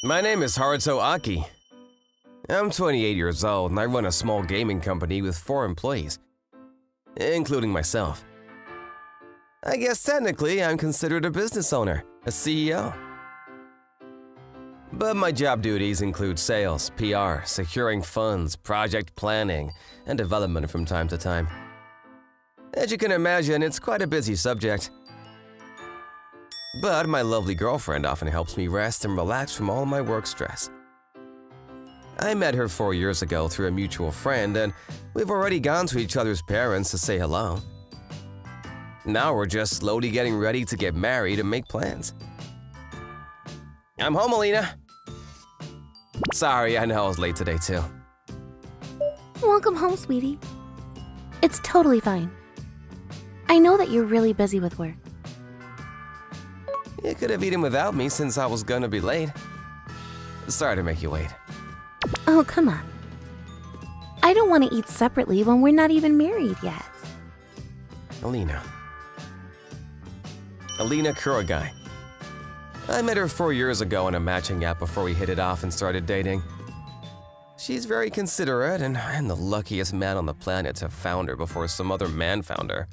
My name is Haruto Aki. I'm 28 years old and I run a small gaming company with 4 employees, including myself. I guess technically I'm considered a business owner, a CEO. But my job duties include sales, PR, securing funds, project planning, and development from time to time. As you can imagine, it's quite a busy subject. But my lovely girlfriend often helps me rest and relax from all my work stress. I met her 4 years ago through a mutual friend, and we've already gone to each other's parents to say hello. Now we're just slowly getting ready to get married and make plans. I'm home, Alina. Sorry, I know I was late today too. Welcome home, sweetie. It's totally fine. I know that you're really busy with work. You could have eaten without me since I was gonna be late. Sorry to make you wait. Oh, come on. I don't want to eat separately when we're not even married yet. Alina Kurogai. I met her 4 years ago on a matching app before we hit it off and started dating. She's very considerate, and I'm the luckiest man on the planet to have found her before some other man found her.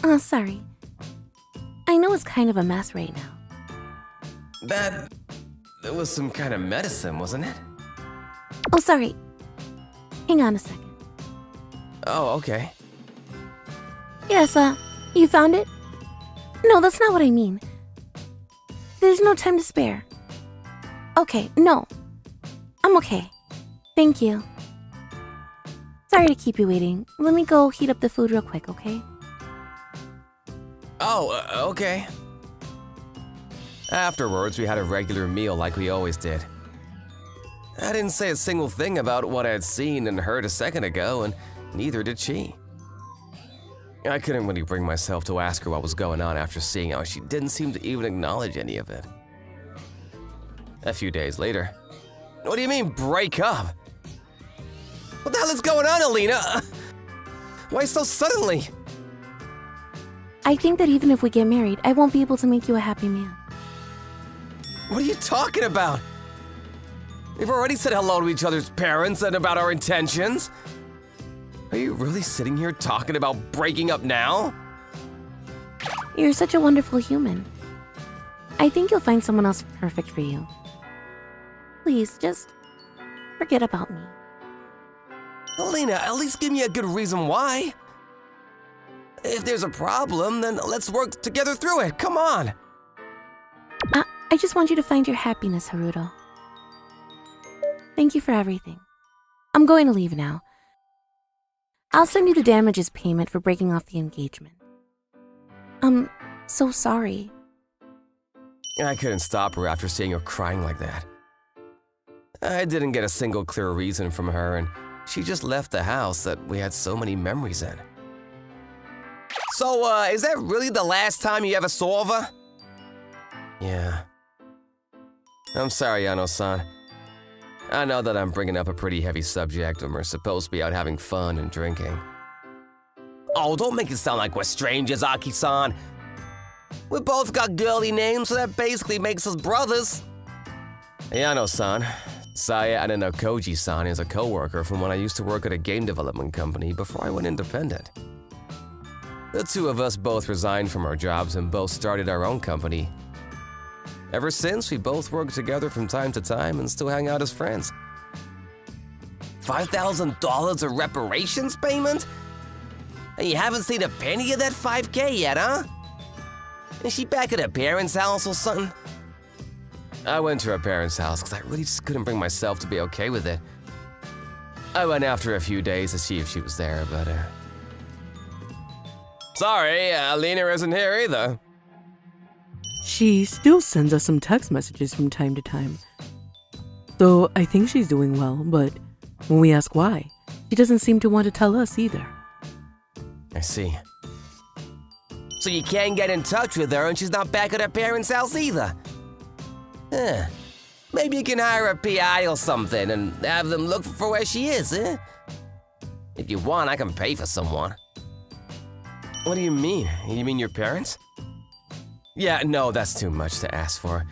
Oh, sorry. I know it's kind of a mess right now. That was some kind of medicine, wasn't it? Oh, sorry. Hang on a second. Oh, okay. Yes, you found it? No, that's not what I mean. There's no time to spare. Okay, no. I'm okay. Thank you. Sorry to keep you waiting. Let me go heat up the food real quick, okay? Oh, okay. Afterwards, we had a regular meal like we always did. I didn't say a single thing about what I had seen and heard a second ago, and neither did she. I couldn't really bring myself to ask her what was going on after seeing how she didn't seem to even acknowledge any of it. A few days later, what do you mean, break up? What the hell is going on, Alina? Why so suddenly? I think that even if we get married, I won't be able to make you a happy man. What are you talking about? We've already said hello to each other's parents and about our intentions. Are you really sitting here talking about breaking up now? You're such a wonderful human. I think you'll find someone else perfect for you. Please, just forget about me. Alina, at least give me a good reason why. If there's a problem, then let's work together through it. Come on. I just want you to find your happiness, Haruto. Thank you for everything. I'm going to leave now. I'll send you the damages payment for breaking off the engagement. I'm so sorry. I couldn't stop her after seeing her crying like that. I didn't get a single clear reason from her, and she just left the house that we had so many memories in. So, is that really the last time you ever saw her? Yeah. I'm sorry, Yano-san. I know that I'm bringing up a pretty heavy subject when we're supposed to be out having fun and drinking. Oh, don't make it sound like we're strangers, Aki-san. We both got girly names, so that basically makes us brothers. Yano-san, Saya Ananakoji-san is a coworker from when I used to work at a game development company before I went independent. The two of us both resigned from our jobs and both started our own company. Ever since, we both work together from time to time and still hang out as friends. $5,000 of reparations payment? And you haven't seen a penny of that $5K yet, huh? Is she back at her parents' house or something? I went to her parents' house because I really just couldn't bring myself to be okay with it. I went after a few days to see if she was there, but sorry, Alina isn't here either. She still sends us some text messages from time to time. So I think she's doing well, but when we ask why, she doesn't seem to want to tell us either. I see. So you can't get in touch with her and she's not back at her parents' house either? Maybe you can hire a PI or something and have them look for where she is, eh? If you want, I can pay for someone. What do you mean? You mean your parents? Yeah, no, that's too much to ask for.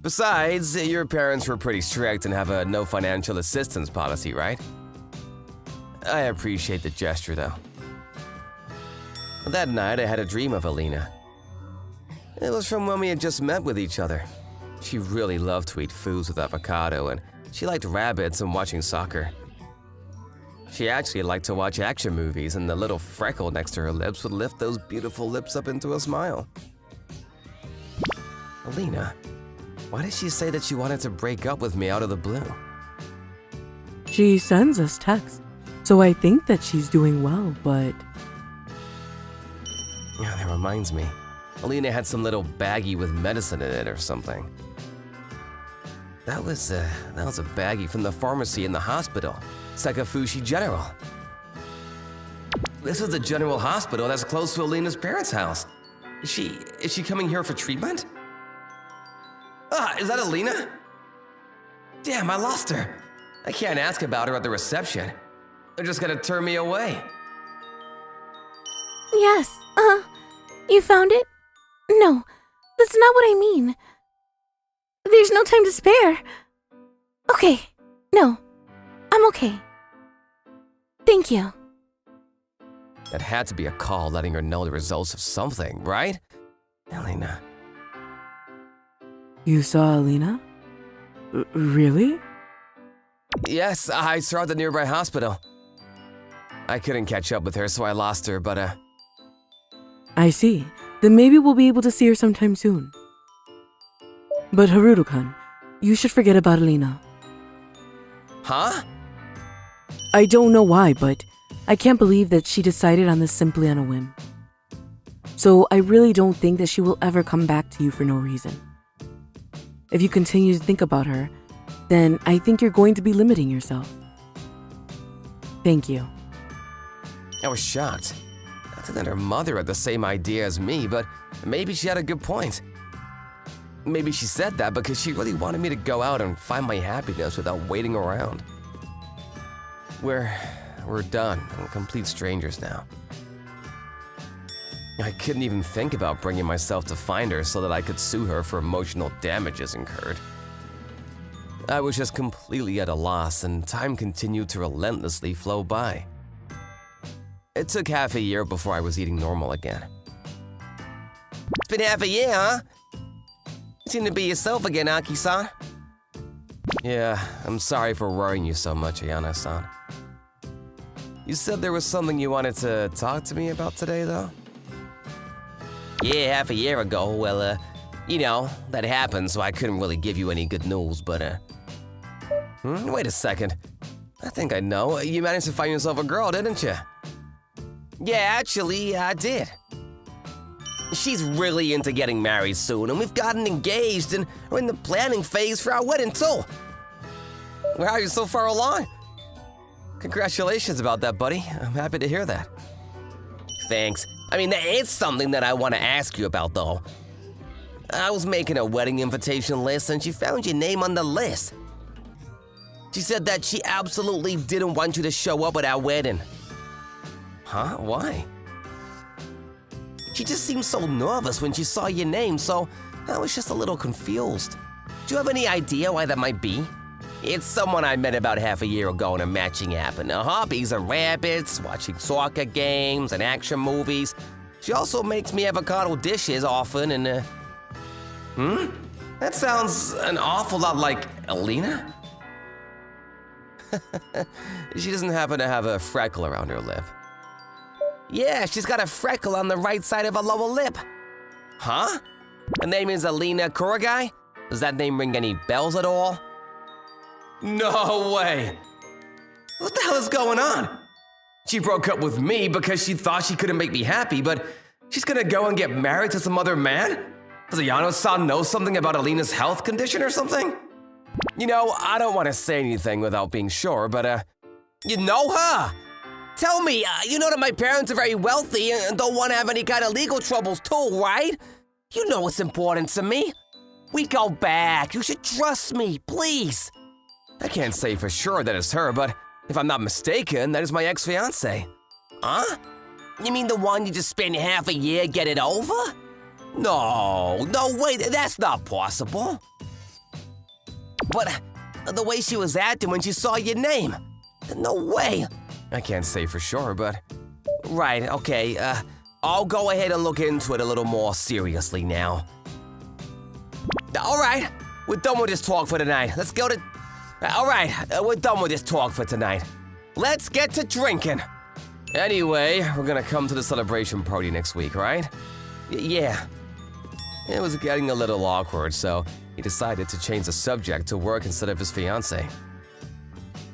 Besides, your parents were pretty strict and have a no financial assistance policy, right? I appreciate the gesture, though. That night, I had a dream of Alina. It was from when we had just met with each other. She really loved to eat foods with avocado, and she liked rabbits and watching soccer. She actually liked to watch action movies, and the little freckle next to her lips would lift those beautiful lips up into a smile. Alina, why did she say that she wanted to break up with me out of the blue? She sends us texts, so I think that she's doing well, but... Yeah, that reminds me. Alina had some little baggie with medicine in it or something. That was a baggie from the pharmacy in the hospital, Sekai No Fushigi General. This is the general hospital that's close to Alina's parents' house. Is she coming here for treatment? Ah, is that Alina? Damn, I lost her. I can't ask about her at the reception. They're just gonna turn me away. Yes, you found it? No, that's not what I mean. There's no time to spare. Okay, no, I'm okay. Thank you. That had to be a call letting her know the results of something, right? Alina. You saw Alina? Really? Yes, I saw her at the nearby hospital. I couldn't catch up with her, so I lost her, but I see. Then maybe we'll be able to see her sometime soon. But Haruto-kun, you should forget about Alina. Huh? I don't know why, but I can't believe that she decided on this simply on a whim. So I really don't think that she will ever come back to you for no reason. If you continue to think about her, then I think you're going to be limiting yourself. Thank you. I was shocked. I thought that her mother had the same idea as me, but maybe she had a good point. Maybe she said that because she really wanted me to go out and find my happiness without waiting around. We're done. We're complete strangers now. I couldn't even think about bringing myself to find her so that I could sue her for emotional damages incurred. I was just completely at a loss, and time continued to relentlessly flow by. It took half a year before I was eating normal again. It's been half a year, huh? You seem to be yourself again, Aki-san. Yeah, I'm sorry for worrying you so much, Ayana-san. You said there was something you wanted to talk to me about today, though? Yeah, half a year ago. Well, you know, that happened, so I couldn't really give you any good news, but, wait a second. I think I know. You managed to find yourself a girl, didn't you? Yeah, actually, I did. She's really into getting married soon, and we've gotten engaged, and we're in the planning phase for our wedding, too. Well, how are you so far along? Congratulations about that, buddy. I'm happy to hear that. Thanks. I mean, there is something that I want to ask you about, though. I was making a wedding invitation list, and she found your name on the list. She said that she absolutely didn't want you to show up at our wedding. Huh? Why? She just seemed so nervous when she saw your name, so I was just a little confused. Do you have any idea why that might be? It's someone I met about half a year ago in a matching app, and her hobbies are rabbits, watching soccer games, and action movies. She also makes me avocado dishes often, and That sounds an awful lot like Alina. She doesn't happen to have a freckle around her lip. Yeah, she's got a freckle on the right side of her lower lip. Huh? Her name is Alina Kuragai? Does that name ring any bells at all? No way! What the hell is going on? She broke up with me because she thought she couldn't make me happy, but she's gonna go and get married to some other man? Does Ayano-san know something about Alina's health condition or something? You know, I don't want to say anything without being sure, but, you know her? Tell me, you know that my parents are very wealthy and don't want to have any kind of legal troubles too, right? You know what's important to me. We go back. You should trust me, please. I can't say for sure that it's her, but If I'm not mistaken, that is my ex-fiance. Huh? You mean the one you just spent half a year getting over? No way, that's not possible. But the way she was acting when she saw your name, no way. I can't say for sure, but... Right, okay, I'll go ahead and look into it a little more seriously now. All right, we're done with this talk for tonight. Let's go to... All right, we're done with this talk for tonight. Let's get to drinking. Anyway, we're gonna come to the celebration party next week, right? Yeah. It was getting a little awkward, so he decided to change the subject to work instead of his fiance.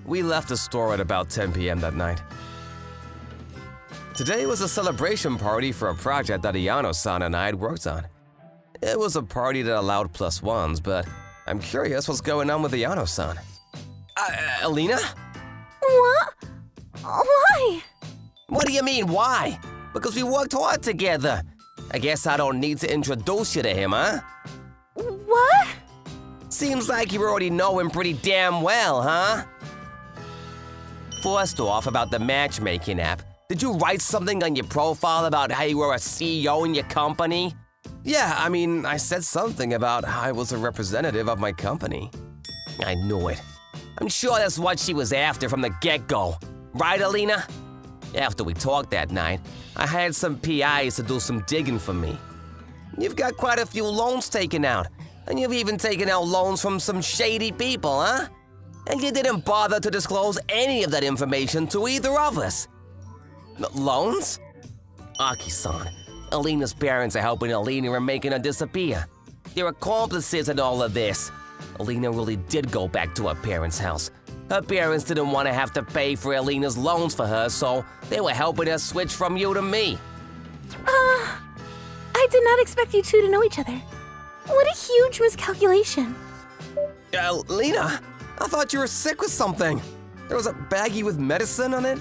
We left the store at about 10 p.m. that night. Today was a celebration party for a project that Ayano-san and I had worked on. It was a party that allowed +1s, but I'm curious what's going on with Ayano-san. Alina? What? Why? What do you mean, why? Because we worked hard together. I guess I don't need to introduce you to him, huh? What? Seems like you already know him pretty damn well, huh? First off, about the matchmaking app. Did you write something on your profile about how you were a CEO in your company? Yeah, I mean, I said something about how I was a representative of my company. I knew it. I'm sure that's what she was after from the get-go. Right, Alina? After we talked that night, I had some PIs to do some digging for me. You've got quite a few loans taken out, and you've even taken out loans from some shady people, huh? And you didn't bother to disclose any of that information to either of us. Loans? Aki-san, Alina's parents are helping Alina and making her disappear. They're accomplices in all of this. Alina really did go back to her parents' house. Her parents didn't want to have to pay for Alina's loans for her, so they were helping her switch from you to me. I did not expect you two to know each other. What a huge miscalculation. Alina, I thought you were sick with something. There was a baggie with medicine on it.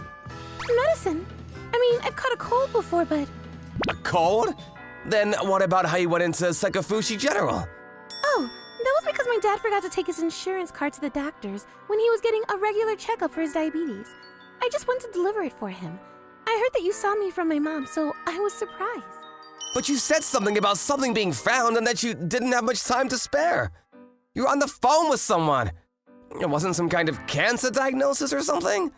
Medicine? I mean, I've caught a cold before, but... A cold? Then what about how you went into Sekafushi General? Oh, that was because my dad forgot to take his insurance card to the doctor's when he was getting a regular checkup for his diabetes. I just went to deliver it for him. I heard that you saw me from my mom, so I was surprised. But you said something about something being found and that you didn't have much time to spare. You were on the phone with someone. It wasn't some kind of cancer diagnosis or something?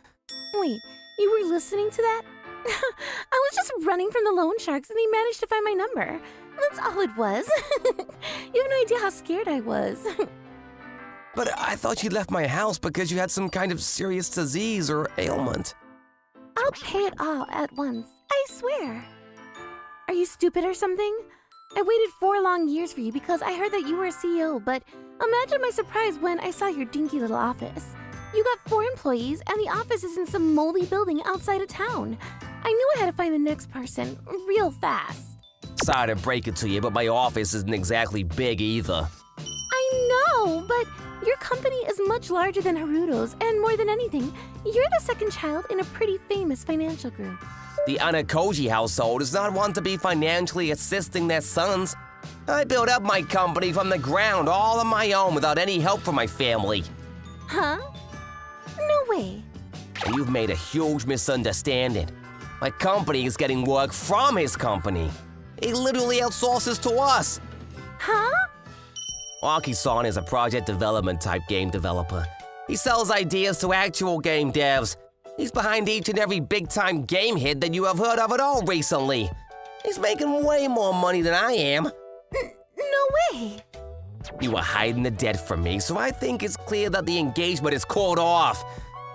Wait, you were listening to that? I was just running from the loan sharks and they managed to find my number. That's all it was. You have no idea how scared I was. But I thought you left my house because you had some kind of serious disease or ailment. I'll pay it all at once, I swear. Are you stupid or something? I waited 4 long years for you because I heard that you were a CEO, but imagine my surprise when I saw your dinky little office. You got 4 employees and the office is in some moldy building outside of town. I knew I had to find the next person real fast. Sorry to break it to you, but my office isn't exactly big either. I know, but your company is much larger than Haruto's, and more than anything, you're the second child in a pretty famous financial group. The Anakoji household is not one to be financially assisting their sons. I built up my company from the ground all on my own without any help from my family. Huh? No way. And you've made a huge misunderstanding. My company is getting work from his company. He literally outsources to us. Huh? Aki-san is a project development type game developer. He sells ideas to actual game devs. He's behind each and every big-time game hit that you have heard of at all recently. He's making way more money than I am. No way. You were hiding the debt from me, so I think it's clear that the engagement is called off.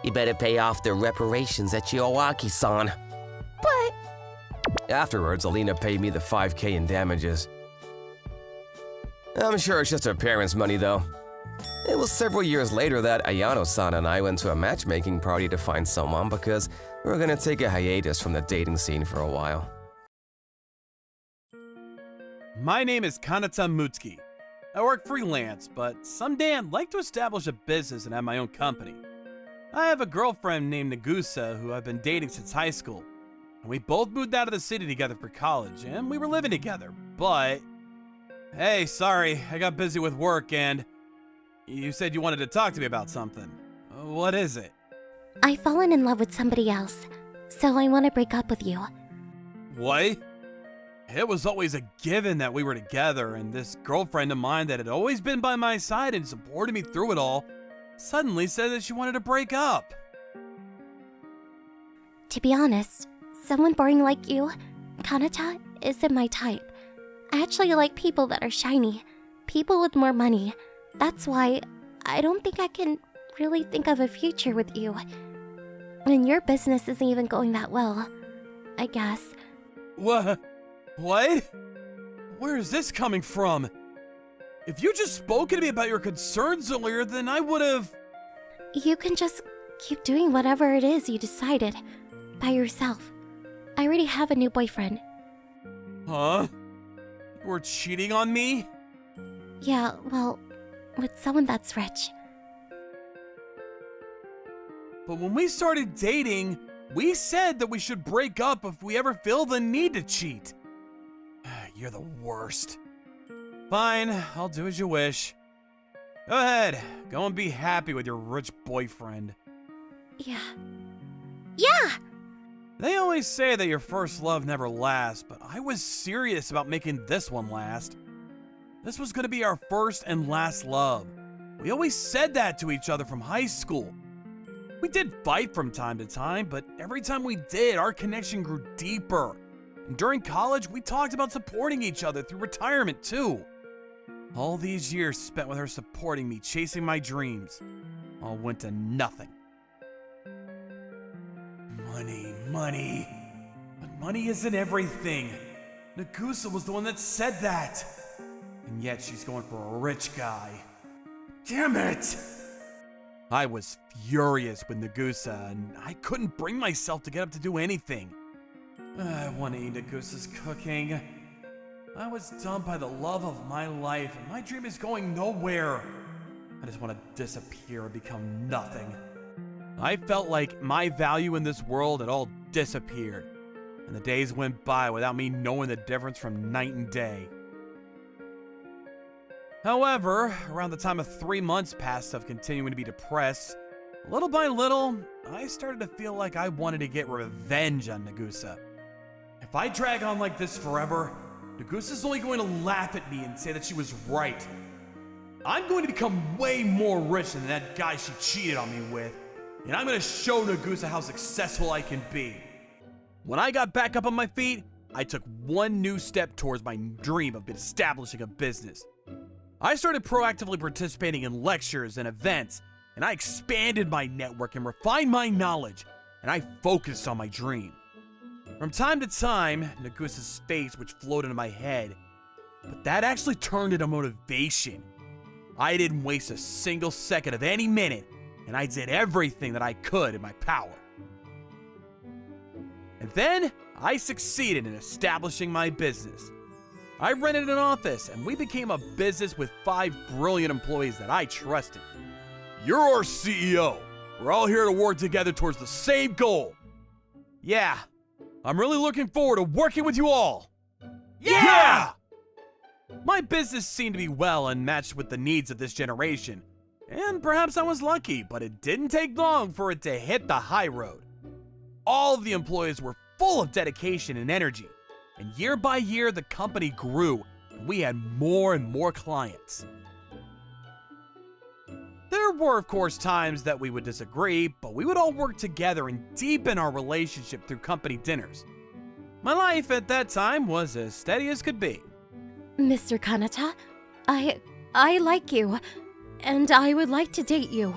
You better pay off the reparations that you owe Aki-san. But... Afterwards, Alina paid me the 5K in damages. I'm sure it's just her parents' money, though. It was several years later that Ayano-san and I went to a matchmaking party to find someone because we were gonna take a hiatus from the dating scene for a while. My name is Kanata Mutsuki. I work freelance, but someday I'd like to establish a business and have my own company. I have a girlfriend named Nagusa who I've been dating since high school. And we both moved out of the city together for college, and we were living together, but... Hey, sorry, I got busy with work and... You said you wanted to talk to me about something. What is it? I've fallen in love with somebody else, so I want to break up with you. What? It was always a given that we were together, and this girlfriend of mine that had always been by my side and supported me through it all suddenly said that she wanted to break up. To be honest, someone boring like you, Kanata, isn't my type. I actually like people that are shiny, people with more money. That's why I don't think I can really think of a future with you. And your business isn't even going that well, I guess. What? What? Where is this coming from? If you just spoken to me about your concerns earlier, then I would have... You can just keep doing whatever it is you decided, by yourself. I already have a new boyfriend. Huh? You were cheating on me? Yeah, well, with someone that's rich. But when we started dating, we said that we should break up if we ever feel the need to cheat. You're the worst. Fine, I'll do as you wish. Go ahead, go and be happy with your rich boyfriend. Yeah. They always say that your first love never lasts, but I was serious about making this one last. This was gonna be our first and last love. We always said that to each other from high school. We did fight from time to time, but every time we did, our connection grew deeper. And during college, we talked about supporting each other through retirement too. All these years spent with her supporting me, chasing my dreams, all went to nothing. Money. But money isn't everything. Nagusa was the one that said that. And yet she's going for a rich guy. Damn it! I was furious with Nagusa, and I couldn't bring myself to get up to do anything. I want to eat Nagusa's cooking. I was dumped by the love of my life, and my dream is going nowhere. I just want to disappear and become nothing. I felt like my value in this world had all disappeared, and the days went by without me knowing the difference from night and day. However, around the time of 3 months passed of continuing to be depressed, little by little, I started to feel like I wanted to get revenge on Nagusa. If I drag on like this forever, Nagusa's only going to laugh at me and say that she was right. I'm going to become way more rich than that guy she cheated on me with, and I'm going to show Nagusa how successful I can be. When I got back up on my feet, I took one new step towards my dream of establishing a business. I started proactively participating in lectures and events, and I expanded my network and refined my knowledge, and I focused on my dream. From time to time, Nagusa's face would float into my head, but that actually turned into motivation. I didn't waste a single second of any minute, and I did everything that I could in my power. And then, I succeeded in establishing my business. I rented an office, and we became a business with 5 brilliant employees that I trusted. You're our CEO. We're all here to work together towards the same goal. Yeah, I'm really looking forward to working with you all. Yeah! My business seemed to be well and matched with the needs of this generation. And perhaps I was lucky, but it didn't take long for it to hit the high road. All of the employees were full of dedication and energy. And year by year, the company grew, and we had more and more clients. There were, of course, times that we would disagree, but we would all work together and deepen our relationship through company dinners. My life at that time was as steady as could be. Mr. Kanata, I like you, and I would like to date you.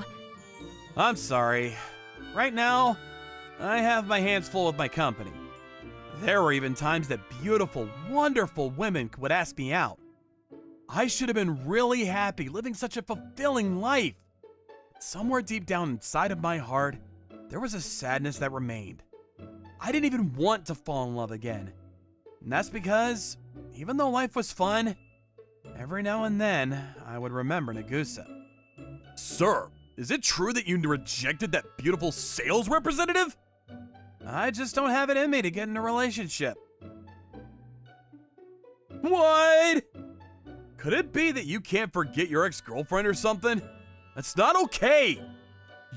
I'm sorry. Right now, I have my hands full with my company. There were even times that beautiful, wonderful women would ask me out. I should have been really happy living such a fulfilling life. Somewhere deep down inside of my heart, there was a sadness that remained. I didn't even want to fall in love again. And that's because, even though life was fun, every now and then, I would remember Nagusa. Sir, is it true that you rejected that beautiful sales representative? I just don't have it in me to get in a relationship. What? Could it be that you can't forget your ex-girlfriend or something? That's not okay.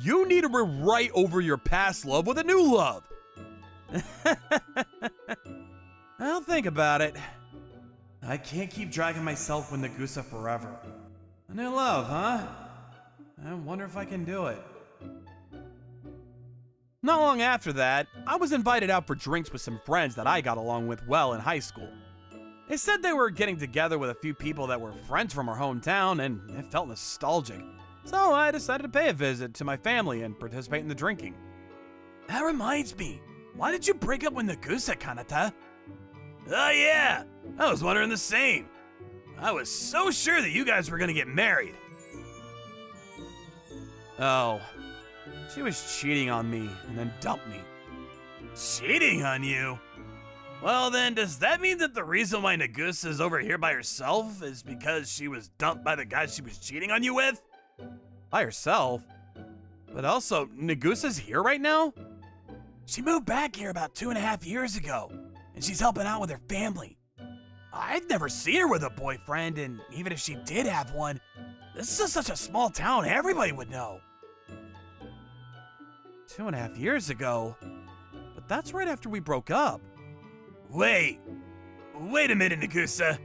You need to rewrite over your past love with a new love. I'll think about it. I can't keep dragging myself with Nagusa forever. A new love, huh? I wonder if I can do it. Not long after that, I was invited out for drinks with some friends that I got along with well in high school. They said they were getting together with a few people that were friends from our hometown, and it felt nostalgic. So I decided to pay a visit to my family and participate in the drinking. That reminds me, why did you break up with Nagusa, Kanata? Oh yeah, I was wondering the same. I was so sure that you guys were gonna get married. Oh, she was cheating on me and then dumped me. Cheating on you? Well then, does that mean that the reason why Nagusa is over here by herself is because she was dumped by the guy she was cheating on you with? By herself? But also, Nagusa's here right now? She moved back here about 2.5 years ago, and she's helping out with her family. I've never seen her with a boyfriend, and even if she did have one, this is such a small town, everybody would know. 2.5 years ago? But that's right after we broke up. Wait a minute, Nagusa.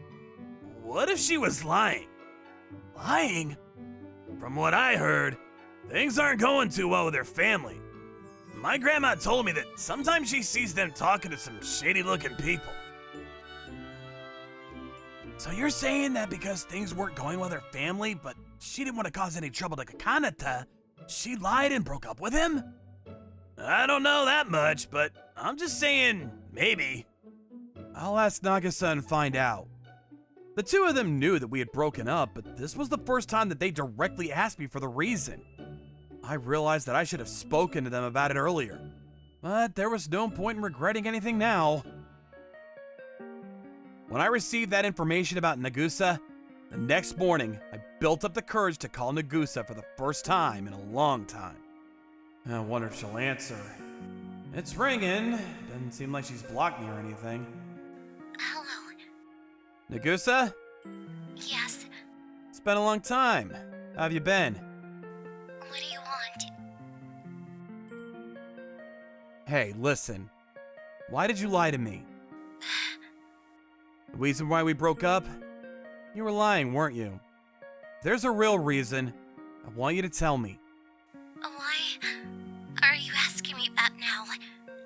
What if she was lying? Lying? From what I heard, things aren't going too well with her family. My grandma told me that sometimes she sees them talking to some shady-looking people. So you're saying that because things weren't going with her family, but she didn't want to cause any trouble to Kanata, she lied and broke up with him? I don't know that much, but I'm just saying, maybe. I'll ask Nagusa and find out. The two of them knew that we had broken up, but this was the first time that they directly asked me for the reason. I realized that I should have spoken to them about it earlier, but there was no point in regretting anything now. When I received that information about Nagusa, the next morning, I built up the courage to call Nagusa for the first time in a long time. I wonder if she'll answer. It's ringing. Doesn't seem like she's blocked me or anything. Hello. Nagusa? Yes. It's been a long time. How have you been? What do you want? Hey, listen. Why did you lie to me? The reason why we broke up? You were lying, weren't you? There's a real reason. I want you to tell me. Why are you asking me that now?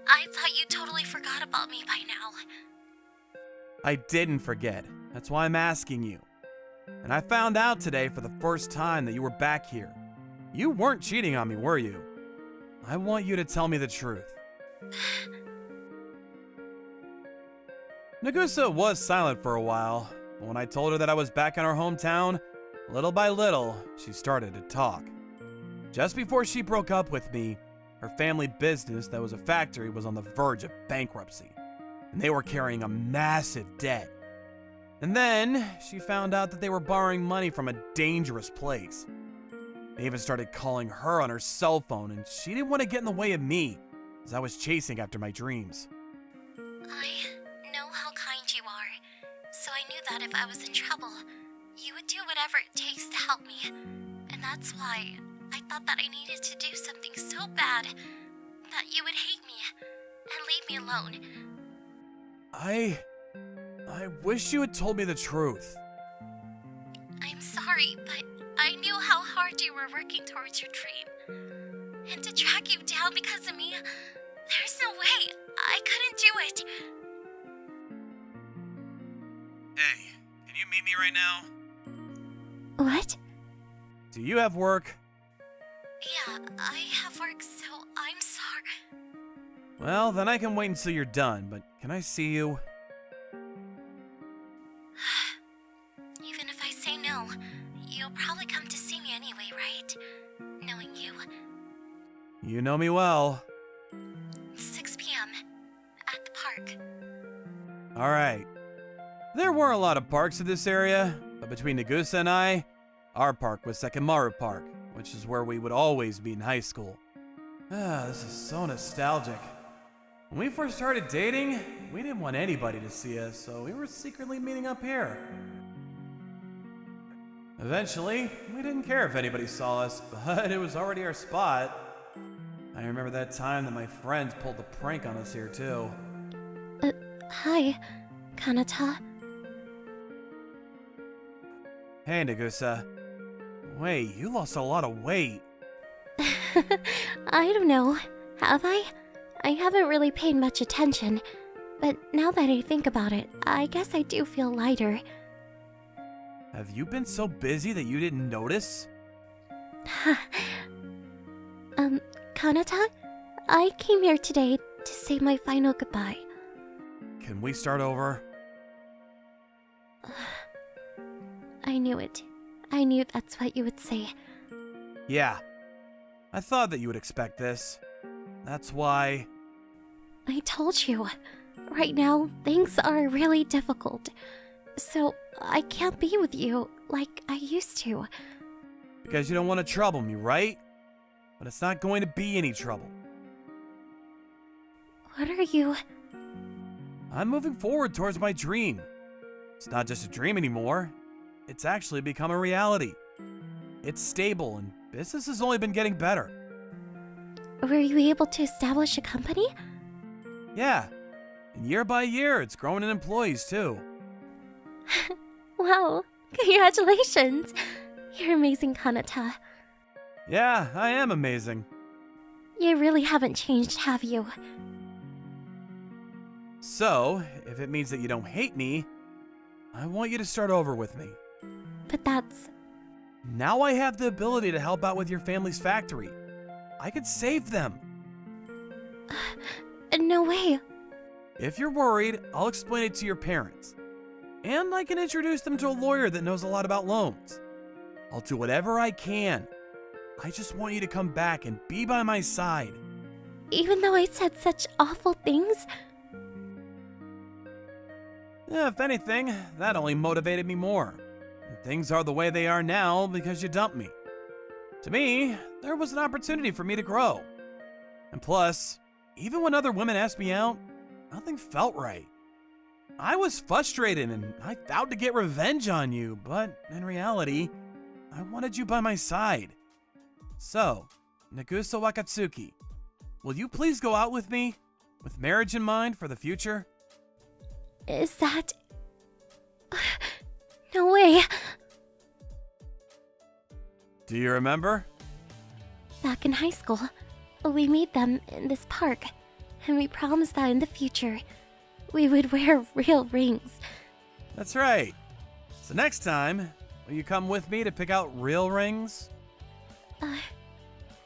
I thought you totally forgot about me by now. I didn't forget. That's why I'm asking you. And I found out today for the first time that you were back here. You weren't cheating on me, were you? I want you to tell me the truth. Nagusa was silent for a while, but when I told her that I was back in our hometown, little by little, she started to talk. Just before she broke up with me, her family business that was a factory was on the verge of bankruptcy, and they were carrying a massive debt. And then she found out that they were borrowing money from a dangerous place. They even started calling her on her cell phone, and she didn't want to get in the way of me as I was chasing after my dreams. I know how kind you are, so I knew that if I was in trouble, you would do whatever it takes to help me. And that's why I thought that I needed to do something so bad that you would hate me and leave me alone. I wish you had told me the truth. I'm sorry, but I knew how hard you were working towards your dream. And to track you down because of me, there's no way. I couldn't do it. Hey, can you meet me right now? What? Do you have work? Yeah, I have work, so I'm sorry. Well, then I can wait until you're done, but can I see you? Even if I say no, you'll probably come to see me anyway, right? Knowing you. You know me well. 6 p.m. at the park. Alright. There weren't a lot of parks in this area, but between Nagusa and I, our park was Sekimaru Park, which is where we would always be in high school. This is so nostalgic. When we first started dating, we didn't want anybody to see us, so we were secretly meeting up here. Eventually, we didn't care if anybody saw us, but it was already our spot. I remember that time that my friends pulled the prank on us here too. Hi, Kanata. Hey, Nagusa. Wait, you lost a lot of weight. I don't know. Have I? I haven't really paid much attention. But now that I think about it, I guess I do feel lighter. Have you been so busy that you didn't notice? Kanata? I came here today to say my final goodbye. Can we start over? I knew it. I knew that's what you would say. Yeah. I thought that you would expect this. That's why... I told you. Right now, things are really difficult. So, I can't be with you like I used to. Because you don't want to trouble me, right? But it's not going to be any trouble. What are you... I'm moving forward towards my dream. It's not just a dream anymore. It's actually become a reality. It's stable and business has only been getting better. Were you able to establish a company? Yeah. And year by year, it's growing in employees too. Wow, congratulations! You're amazing, Kanata. Yeah, I am amazing. You really haven't changed, have you? So, if it means that you don't hate me, I want you to start over with me. But that's... Now I have the ability to help out with your family's factory. I could save them. No way. If you're worried, I'll explain it to your parents. And I can introduce them to a lawyer that knows a lot about loans. I'll do whatever I can. I just want you to come back and be by my side. Even though I said such awful things? Yeah, if anything, that only motivated me more. And things are the way they are now because you dumped me. To me, there was an opportunity for me to grow. And plus, even when other women asked me out, nothing felt right. I was frustrated and I vowed to get revenge on you, but in reality, I wanted you by my side. So, Nagusa Wakatsuki, will you please go out with me, with marriage in mind for the future? Is that... No way. Do you remember? Back in high school, we made them in this park, and we promised that in the future, we would wear real rings. That's right. So next time, will you come with me to pick out real rings?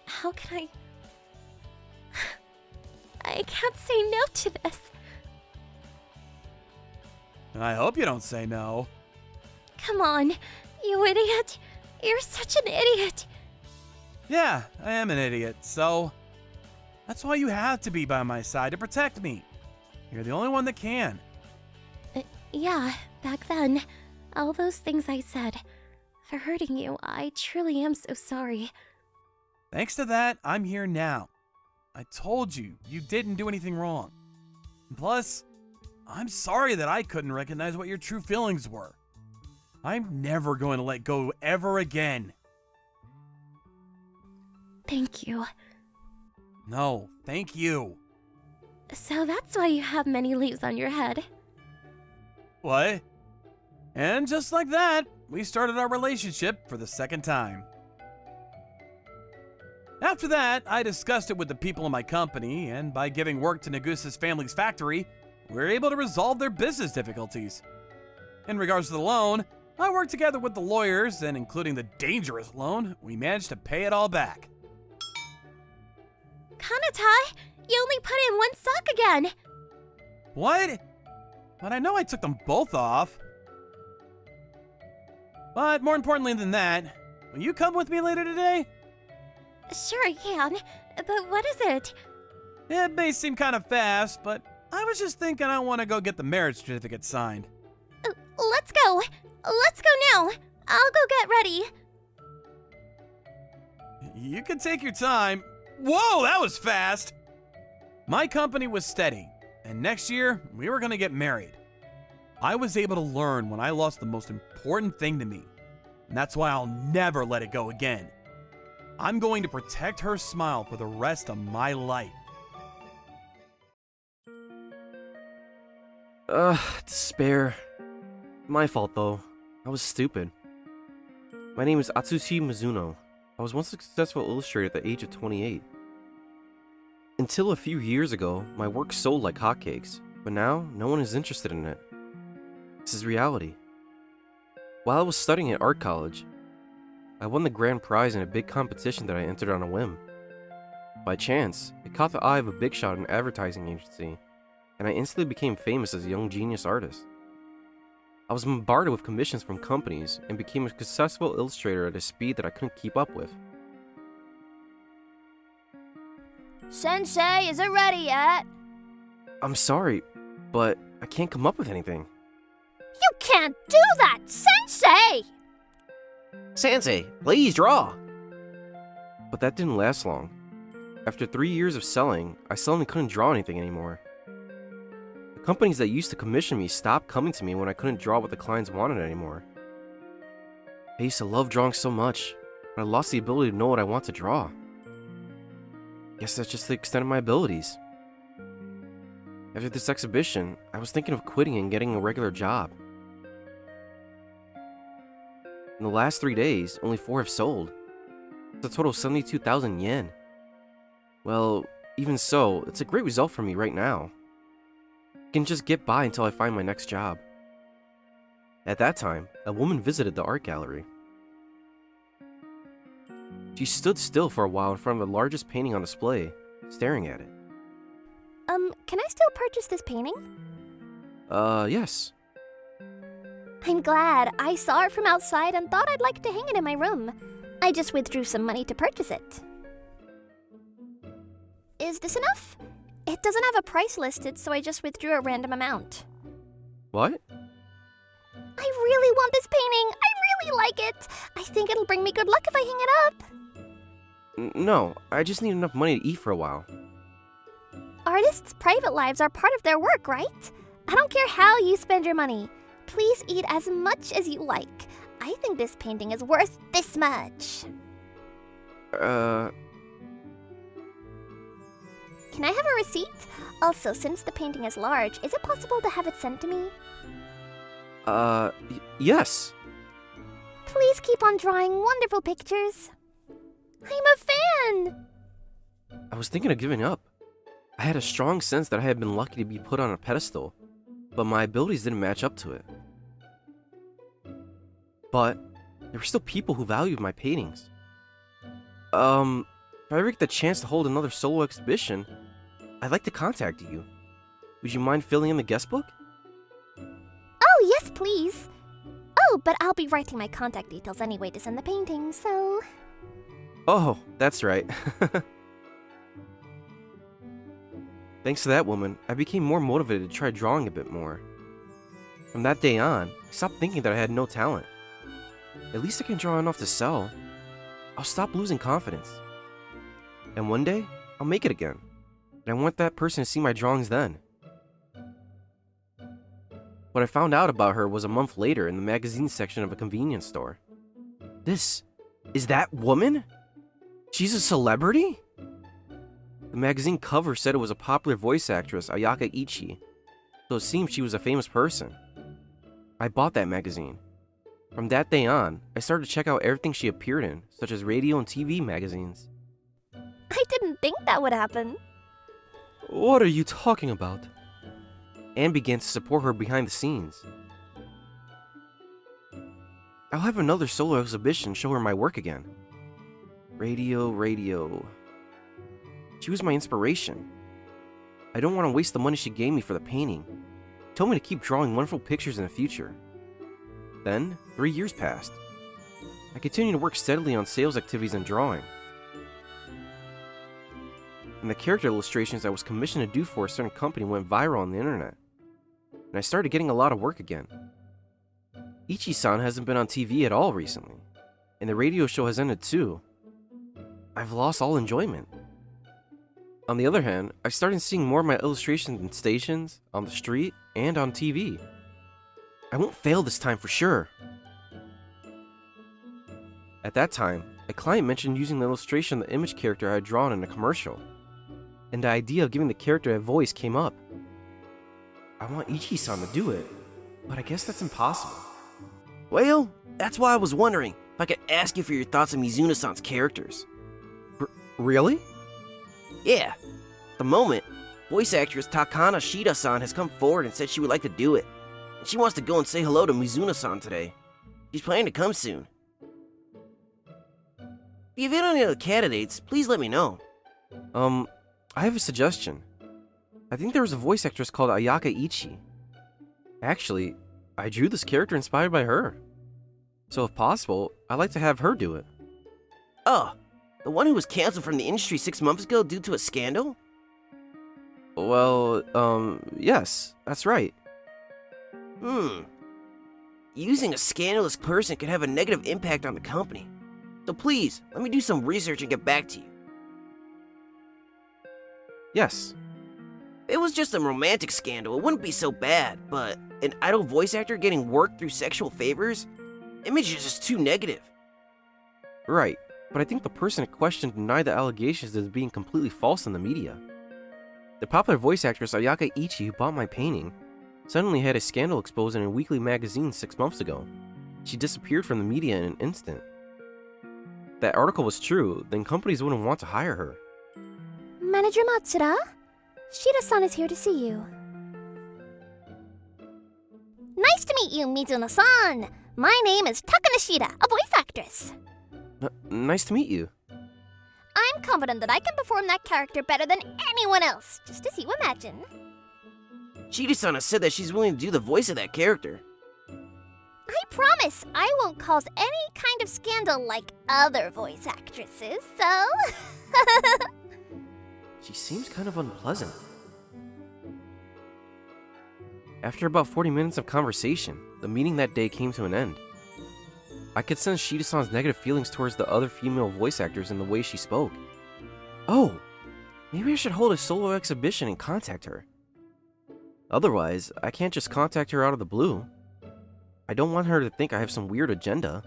How can I can't say no to this. I hope you don't say no. Come on, you idiot. You're such an idiot. Yeah, I am an idiot, so that's why you have to be by my side to protect me. You're the only one that can. Yeah, back then, all those things I said. For hurting you, I truly am so sorry. Thanks to that, I'm here now. I told you, you didn't do anything wrong. And plus, I'm sorry that I couldn't recognize what your true feelings were. I'm never going to let go ever again. Thank you. No, thank you. So that's why you have many leaves on your head. What? And just like that, we started our relationship for the second time. After that, I discussed it with the people in my company, and by giving work to Nagusa's family's factory, we were able to resolve their business difficulties. In regards to the loan, I worked together with the lawyers, and including the dangerous loan, we managed to pay it all back. Kanata, you only put in one sock again. What? But I know I took them both off. But more importantly than that, will you come with me later today? Sure I can, but what is it? It may seem kind of fast, but I was just thinking I want to go get the marriage certificate signed. Let's go. Let's go now. I'll go get ready. You can take your time. Whoa, that was fast! My company was steady, and next year, we were going to get married. I was able to learn when I lost the most important thing to me, and that's why I'll never let it go again. I'm going to protect her smile for the rest of my life. Despair. My fault though. I was stupid. My name is Atsushi Mizuno. I was once a successful illustrator at the age of 28. Until a few years ago, my work sold like hotcakes, but now no one is interested in it. This is reality. While I was studying at art college, I won the grand prize in a big competition that I entered on a whim. By chance, it caught the eye of a big shot in an advertising agency, and I instantly became famous as a young genius artist. I was bombarded with commissions from companies and became a successful illustrator at a speed that I couldn't keep up with. Sensei, is it ready yet? I'm sorry, but I can't come up with anything. You can't do that, Sensei! Sensei, please draw! But that didn't last long. After 3 years of selling, I suddenly couldn't draw anything anymore. The companies that used to commission me stopped coming to me when I couldn't draw what the clients wanted anymore. I used to love drawing so much, but I lost the ability to know what I want to draw. Guess that's just the extent of my abilities. After this exhibition, I was thinking of quitting and getting a regular job. In the last 3 days, only 4 have sold. That's a total of 72,000 yen. Well, even so, it's a great result for me right now. I can just get by until I find my next job. At that time, a woman visited the art gallery. She stood still for a while in front of the largest painting on display, staring at it. Can I still purchase this painting? Yes. I'm glad. I saw it from outside and thought I'd like to hang it in my room. I just withdrew some money to purchase it. Is this enough? It doesn't have a price listed, so I just withdrew a random amount. What? I really want this painting. I really like it. I think it'll bring me good luck if I hang it up. No, I just need enough money to eat for a while. Artists' private lives are part of their work, right? I don't care how you spend your money. Please eat as much as you like. I think this painting is worth this much. Can Can I have a receipt? Also, since the painting is large, is it possible to have it sent to me? Yes. Please keep on drawing wonderful pictures. I'm a fan! I was thinking of giving up. I had a strong sense that I had been lucky to be put on a pedestal, but my abilities didn't match up to it. But there were still people who valued my paintings. If I ever get the chance to hold another solo exhibition, I'd like to contact you. Would you mind filling in the guest book? Oh, yes, please. Oh, but I'll be writing my contact details anyway to send the painting, so... Oh, that's right. Thanks to that woman, I became more motivated to try drawing a bit more. From that day on, I stopped thinking that I had no talent. At least I can draw enough to sell. I'll stop losing confidence. And one day, I'll make it again. And I want that person to see my drawings then. What I found out about her was a month later in the magazine section of a convenience store. Is that woman? She's a celebrity? The magazine cover said it was a popular voice actress, Ayaka Ichi, so it seemed she was a famous person. I bought that magazine. From that day on, I started to check out everything she appeared in, such as radio and TV magazines. I didn't think that would happen. What are you talking about? Anne began to support her behind the scenes. I'll have another solo exhibition show her my work again. Radio. She was my inspiration. I don't want to waste the money she gave me for the painting. She told me to keep drawing wonderful pictures in the future. Then, 3 years passed. I continued to work steadily on sales activities and drawing. And the character illustrations I was commissioned to do for a certain company went viral on the internet. And I started getting a lot of work again. Ichi-san hasn't been on TV at all recently, and the radio show has ended too. I've lost all enjoyment. On the other hand, I started seeing more of my illustrations in stations, on the street, and on TV. I won't fail this time for sure. At that time, a client mentioned using the illustration of the image character I had drawn in a commercial, and the idea of giving the character a voice came up. I want Ichi-san to do it, but I guess that's impossible. Well, that's why I was wondering if I could ask you for your thoughts on Mizuna-san's characters. Really? Yeah. At the moment, voice actress Takana Shida-san has come forward and said she would like to do it. And she wants to go and say hello to Mizuna-san today. She's planning to come soon. If you have any other candidates, please let me know. I have a suggestion. I think there was a voice actress called Ayaka Ichi. Actually, I drew this character inspired by her. So if possible, I'd like to have her do it. Oh, the one who was canceled from the industry 6 months ago due to a scandal? Well, yes, that's right. Using a scandalous person could have a negative impact on the company. So please, let me do some research and get back to you. Yes. If it was just a romantic scandal, it wouldn't be so bad, but an idol voice actor getting work through sexual favors? Image is just too negative. Right, but I think the person in question denied the allegations as being completely false in the media. The popular voice actress Ayaka Ichi, who bought my painting, suddenly had a scandal exposed in a weekly magazine 6 months ago. She disappeared from the media in an instant. If that article was true, then companies wouldn't want to hire her. Manager Matsuda? Shida-san is here to see you. Nice to meet you, Mizuno-san! My name is Takana Shida, a voice actress. Nice to meet you. I'm confident that I can perform that character better than anyone else, just as you imagine. Shida-san has said that she's willing to do the voice of that character. I promise I won't cause any kind of scandal like other voice actresses, so... She seems kind of unpleasant. After about 40 minutes of conversation, the meeting that day came to an end. I could sense Shida-san's negative feelings towards the other female voice actors in the way she spoke. Oh, maybe I should hold a solo exhibition and contact her. Otherwise, I can't just contact her out of the blue. I don't want her to think I have some weird agenda.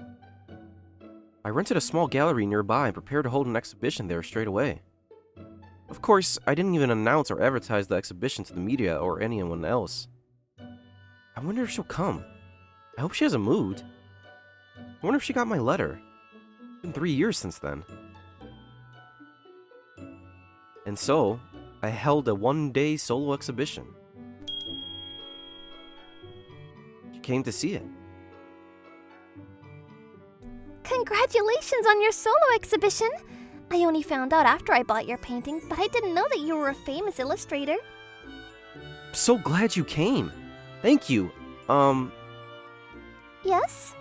I rented a small gallery nearby and prepared to hold an exhibition there straight away. Of course, I didn't even announce or advertise the exhibition to the media or anyone else. I wonder if she'll come. I hope she hasn't moved. I wonder if she got my letter. It's been 3 years since then. And so, I held a one-day solo exhibition. She came to see it. Congratulations on your solo exhibition! I only found out after I bought your painting, but I didn't know that you were a famous illustrator. I'm so glad you came. Thank you. Yes?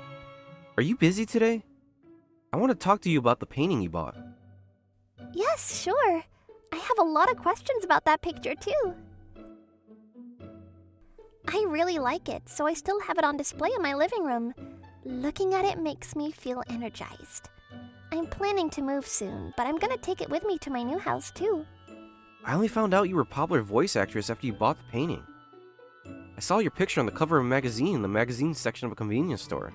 Are you busy today? I want to talk to you about the painting you bought. Yes, sure. I have a lot of questions about that picture, too. I really like it, so I still have it on display in my living room. Looking at it makes me feel energized. I'm planning to move soon, but I'm gonna take it with me to my new house, too. I only found out you were a popular voice actress after you bought the painting. I saw your picture on the cover of a magazine in the magazine section of a convenience store.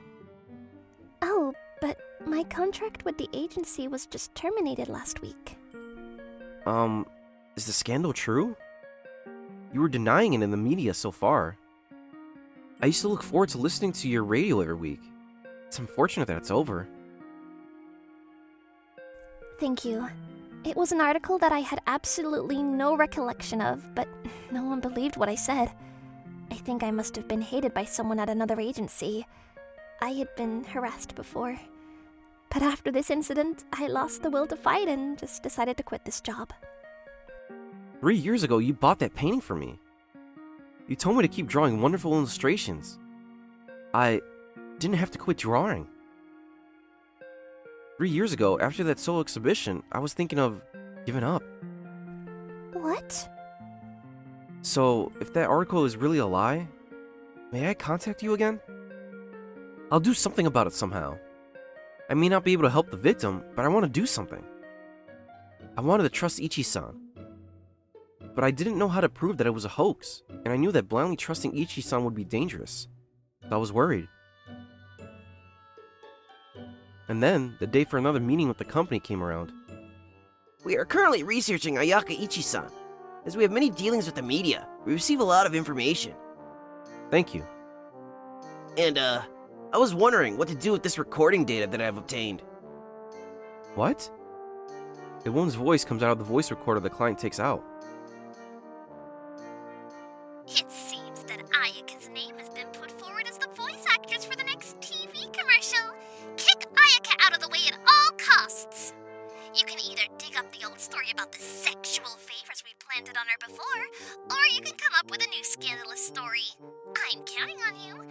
Oh, but my contract with the agency was just terminated last week. Is the scandal true? You were denying it in the media so far. I used to look forward to listening to your radio every week. It's unfortunate that it's over. Thank you. It was an article that I had absolutely no recollection of, but no one believed what I said. I think I must have been hated by someone at another agency. I had been harassed before. But after this incident, I lost the will to fight and just decided to quit this job. 3 years ago, you bought that painting for me. You told me to keep drawing wonderful illustrations. I didn't have to quit drawing. 3 years ago, after that solo exhibition, I was thinking of giving up. What? So, if that article is really a lie, may I contact you again? I'll do something about it somehow. I may not be able to help the victim, but I want to do something. I wanted to trust Ichi-san. But I didn't know how to prove that it was a hoax, and I knew that blindly trusting Ichi-san would be dangerous. So I was worried. And then, the day for another meeting with the company came around. We are currently researching Ayaka Ichi-san. As we have many dealings with the media, we receive a lot of information. Thank you. And, I was wondering what to do with this recording data that I have obtained. What? A woman's voice comes out of the voice recorder the client takes out. It seems that Ayaka's name has been put forward as the voice actress for the next TV commercial. Kick Ayaka out of the way at all costs. You can either dig up the old story about the sexual favors we planted on her before, or you can come up with a new scandalous story. I'm counting on you.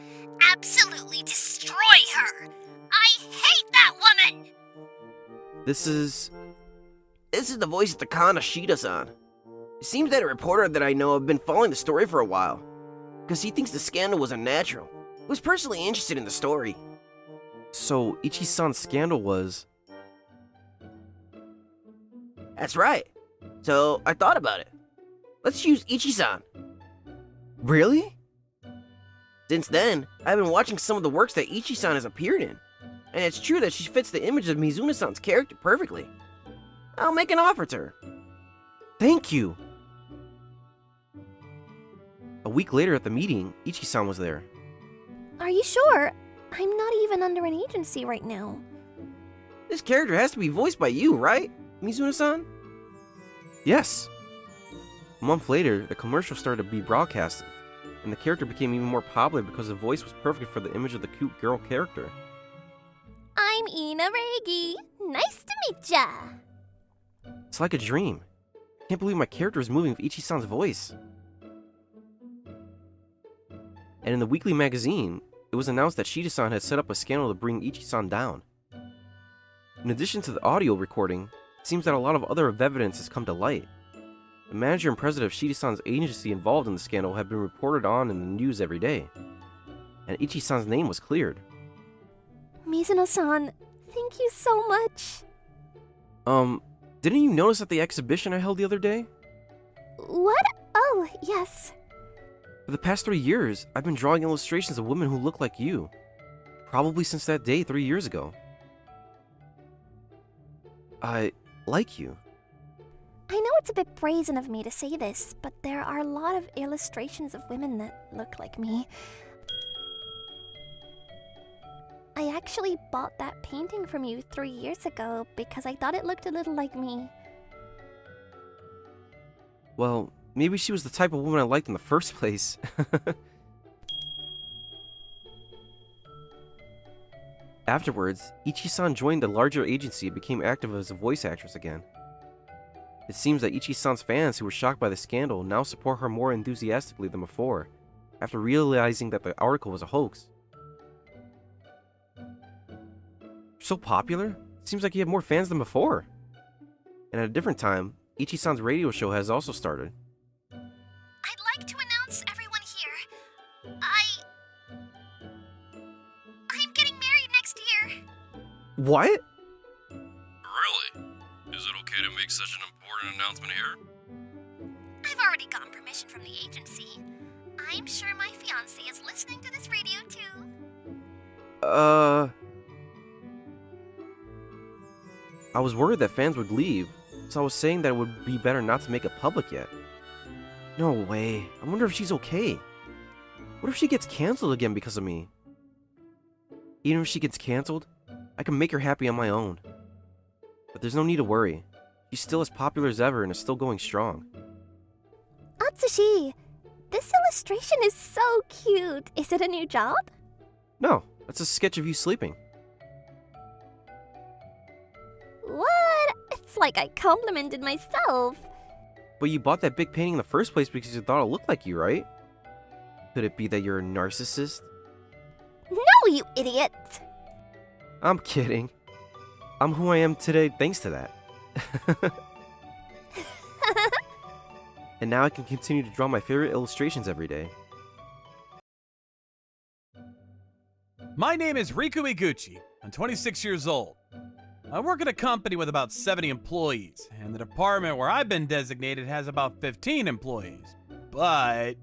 Absolutely destroy her! I hate that woman! This is the voice of Takana Shida-san. It seems that a reporter that I know have been following the story for a while, because he thinks the scandal was unnatural. He was personally interested in the story. So Ichi-san's scandal was... That's right. So I thought about it. Let's use Ichi-san. Really? Since then, I've been watching some of the works that Ichi-san has appeared in, and it's true that she fits the image of Mizuna-san's character perfectly. I'll make an offer to her. Thank you! A week later at the meeting, Ichi-san was there. Are you sure? I'm not even under an agency right now. This character has to be voiced by you, right, Mizuna-san? Yes! A month later, the commercial started to be broadcasted, and the character became even more popular because the voice was perfect for the image of the cute girl character. I'm Ina Reigi. Nice to meet ya. It's like a dream. I can't believe my character is moving with Ichi-san's voice. And in the weekly magazine, it was announced that Shida-san had set up a scandal to bring Ichi-san down. In addition to the audio recording, it seems that a lot of other evidence has come to light. The manager and president of Shida-san's agency involved in the scandal have been reported on in the news every day, and Ichi-san's name was cleared. Mizuno-san, thank you so much. Didn't you notice at the exhibition I held the other day? What? Oh, yes. For the past 3 years, I've been drawing illustrations of women who look like you. Probably since that day 3 years ago. I like you. I know it's a bit brazen of me to say this, but there are a lot of illustrations of women that look like me. I actually bought that painting from you 3 years ago because I thought it looked a little like me. Well, maybe she was the type of woman I liked in the first place. Afterwards, Ichi-san joined a larger agency and became active as a voice actress again. It seems that Ichi-san's fans who were shocked by the scandal now support her more enthusiastically than before, after realizing that the article was a hoax. So popular? It seems like you have more fans than before. And at a different time, Ichi-san's radio show has also started. I'd like to announce everyone here. I'm getting married next year. What? Really? Is it okay to make such an important announcement here? I've already gotten permission from the agency. I'm sure my fiance is listening to this radio too. I was worried that fans would leave, so I was saying that it would be better not to make it public yet. No way. I wonder if she's okay. What if she gets canceled again because of me? Even if she gets canceled, I can make her happy on my own. But there's no need to worry. She's still as popular as ever and is still going strong. Atsushi, this illustration is so cute. Is it a new job? No, that's a sketch of you sleeping. What? It's like I complimented myself. But you bought that big painting in the first place because you thought it looked like you, right? Could it be that you're a narcissist? No, you idiot! I'm kidding. I'm who I am today thanks to that. And now I can continue to draw my favorite illustrations every day. My name is Riku Iguchi. I'm 26 years old. I work at a company with about 70 employees, and the department where I've been designated has about 15 employees. But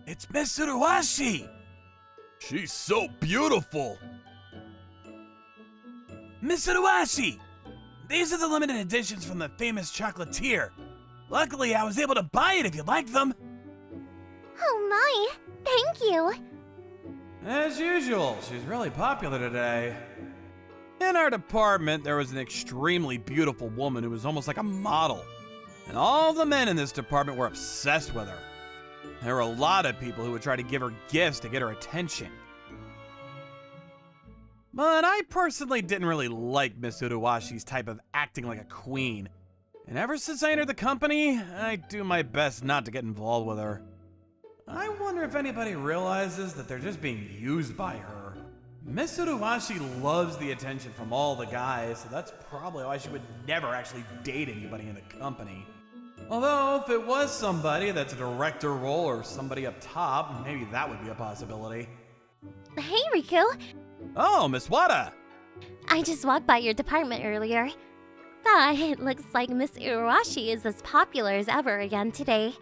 it's Miss Tsuruhashi! She's so beautiful! Miss Uruashi! These are the limited editions from the famous chocolatier. Luckily, I was able to buy it if you like them. Oh my, thank you. As usual, she's really popular today. In our department, there was an extremely beautiful woman who was almost like a model. And all the men in this department were obsessed with her. There were a lot of people who would try to give her gifts to get her attention. But I personally didn't really like Miss Uruwashi's type of acting like a queen. And ever since I entered the company, I do my best not to get involved with her. I wonder if anybody realizes that they're just being used by her. Miss Uruwashi loves the attention from all the guys, so that's probably why she would never actually date anybody in the company. Although, if it was somebody that's a director role or somebody up top, maybe that would be a possibility. Hey, Riku. Oh, Miss Wada! I just walked by your department earlier. But it looks like Miss Uruashi is as popular as ever again today.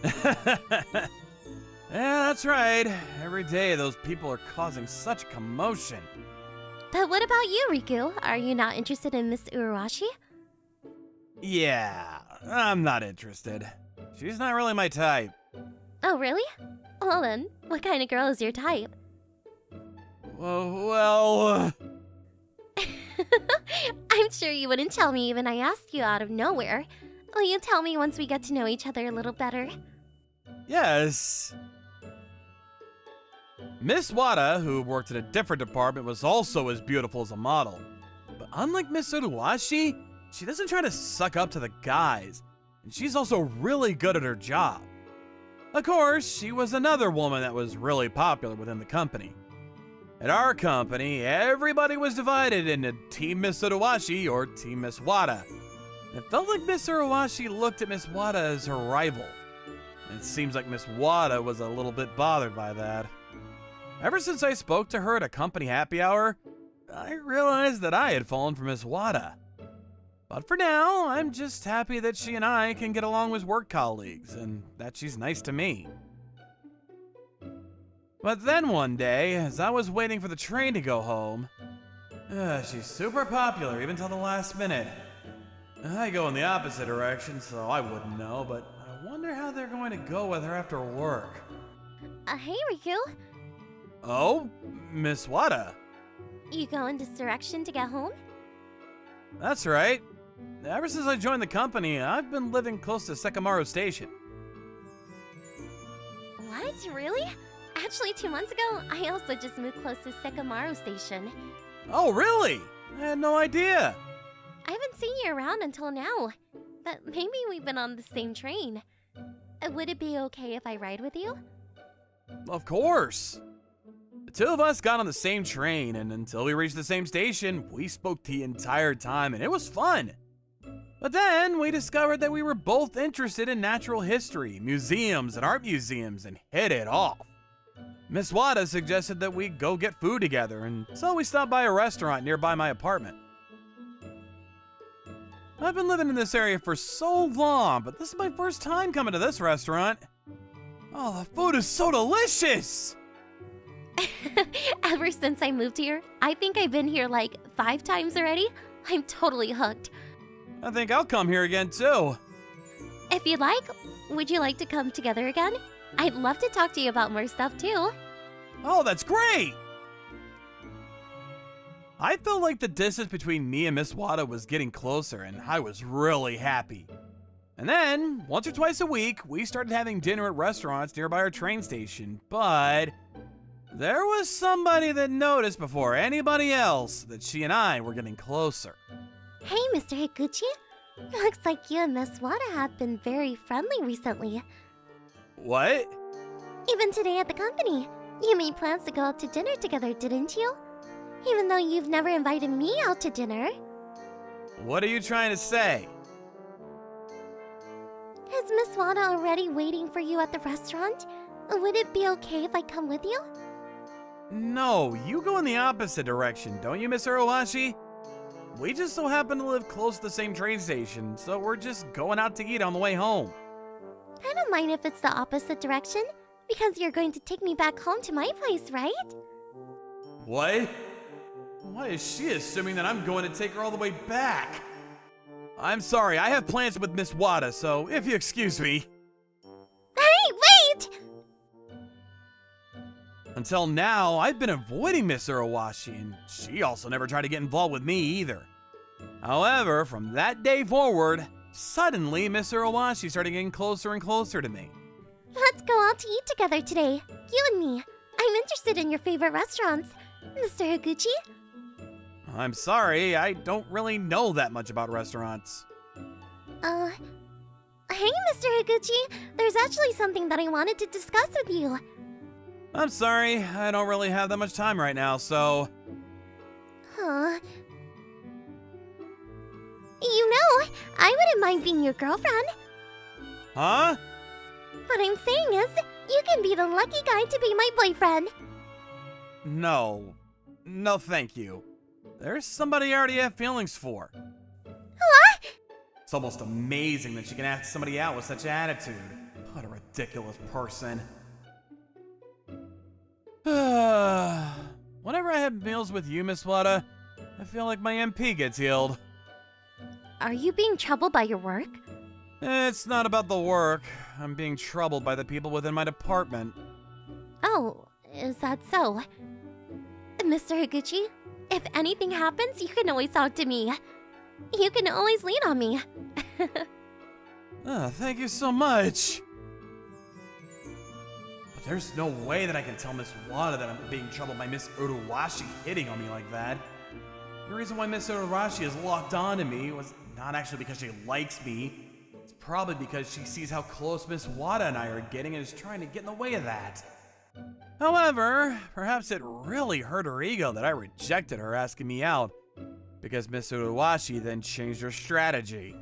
Yeah, that's right. Every day those people are causing such commotion. But what about you, Riku? Are you not interested in Miss Uruashi? Yeah, I'm not interested. She's not really my type. Oh, really? Well then, what kind of girl is your type? Well, I'm sure you wouldn't tell me even I asked you out of nowhere. Will you tell me once we get to know each other a little better? yes. Miss Wada, who worked in a different department, was also as beautiful as a model. But unlike Miss Uruwashi, she doesn't try to suck up to the guys, and she's also really good at her job. Of course, she was another woman that was really popular within the company. At our company, everybody was divided into Team Miss Uruwashi or Team Miss Wada. It felt like Miss Uruwashi looked at Miss Wada as her rival. And it seems like Miss Wada was a little bit bothered by that. Ever since I spoke to her at a company happy hour, I realized that I had fallen for Miss Wada. But for now, I'm just happy that she and I can get along as work colleagues, and that she's nice to me. But then one day, as I was waiting for the train to go home, she's super popular even till the last minute. I go in the opposite direction, so I wouldn't know, but I wonder how they're going to go with her after work. Hey, Riku. Oh, Miss Wada. You go in this direction to get home? That's right. Ever since I joined the company, I've been living close to Sekamaru Station. What? Really? Actually, 2 months ago, I also just moved close to Sekamaru Station. Oh, really? I had no idea. I haven't seen you around until now, but maybe we've been on the same train. Would it be okay if I ride with you? Of course. The two of us got on the same train, and until we reached the same station, we spoke the entire time, and it was fun. But then we discovered that we were both interested in natural history, museums, and art museums, and hit it off. Miss Wada suggested that we go get food together, and so we stopped by a restaurant nearby my apartment. I've been living in this area for so long, but this is my first time coming to this restaurant. Oh, the food is so delicious! Ever since I moved here, I think I've been here like 5 times already. I'm totally hooked. I think I'll come here again too. If you'd like, would you like to come together again? I'd love to talk to you about more stuff too. Oh, that's great! I felt like the distance between me and Miss Wada was getting closer, and I was really happy. And then, once or twice a week, we started having dinner at restaurants nearby our train station, but there was somebody that noticed before anybody else that she and I were getting closer. Hey, Mr. Higuchi. Looks like you and Miss Wada have been very friendly recently. What? Even today at the company, you made plans to go out to dinner together, didn't you? Even though you've never invited me out to dinner. What are you trying to say? Is Miss Wada already waiting for you at the restaurant? Would it be okay if I come with you? No, you go in the opposite direction, don't you, Miss Uruwashi? We just so happen to live close to the same train station, so we're just going out to eat on the way home. I don't mind if it's the opposite direction, because you're going to take me back home to my place, right? What? Why is she assuming that I'm going to take her all the way back? I'm sorry, I have plans with Miss Wada, so if you excuse me. Hey, wait! Until now, I've been avoiding Miss Urawashi, and she also never tried to get involved with me either. However, from that day forward, suddenly Miss Urawashi started getting closer and closer to me. Let's go out to eat together today, you and me. I'm interested in your favorite restaurants, Mr. Higuchi. I'm sorry, I don't really know that much about restaurants. Hey, Mr. Higuchi. There's actually something that I wanted to discuss with you. I'm sorry, I don't really have that much time right now, so... Huh. You know, I wouldn't mind being your girlfriend. Huh? What I'm saying is, you can be the lucky guy to be my boyfriend. No. No, thank you. There's somebody I already have feelings for. What? It's almost amazing that she can ask somebody out with such attitude. What a ridiculous person. Whenever I have meals with you, Miss Wada, I feel like my MP gets healed. Are you being troubled by your work? It's not about the work. I'm being troubled by the people within my department. Oh, is that so? Mr. Higuchi, if anything happens, you can always talk to me. You can always lean on me. Thank you so much. But there's no way that I can tell Miss Wada that I'm being troubled by Miss Urawashi hitting on me like that. The reason why Miss Urawashi is locked on to me was not actually because she likes me. It's probably because she sees how close Miss Wada and I are getting and is trying to get in the way of that. However, perhaps it really hurt her ego that I rejected her asking me out, because Miss Urawashi then changed her strategy.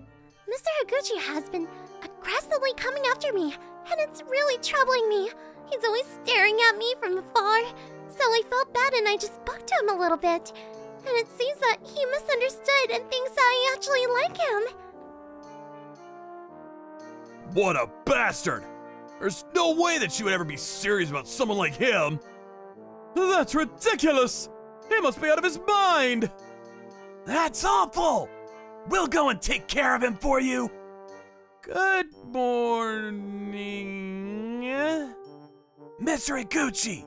Mr. Higuchi has been aggressively coming after me, and it's really troubling me. He's always staring at me from afar, so I felt bad and I just spoke to him a little bit. And it seems that he misunderstood and thinks that I actually like him. What a bastard! There's no way that she would ever be serious about someone like him! That's ridiculous! He must be out of his mind! That's awful! We'll go and take care of him for you! Good morning... Mr. Higuchi!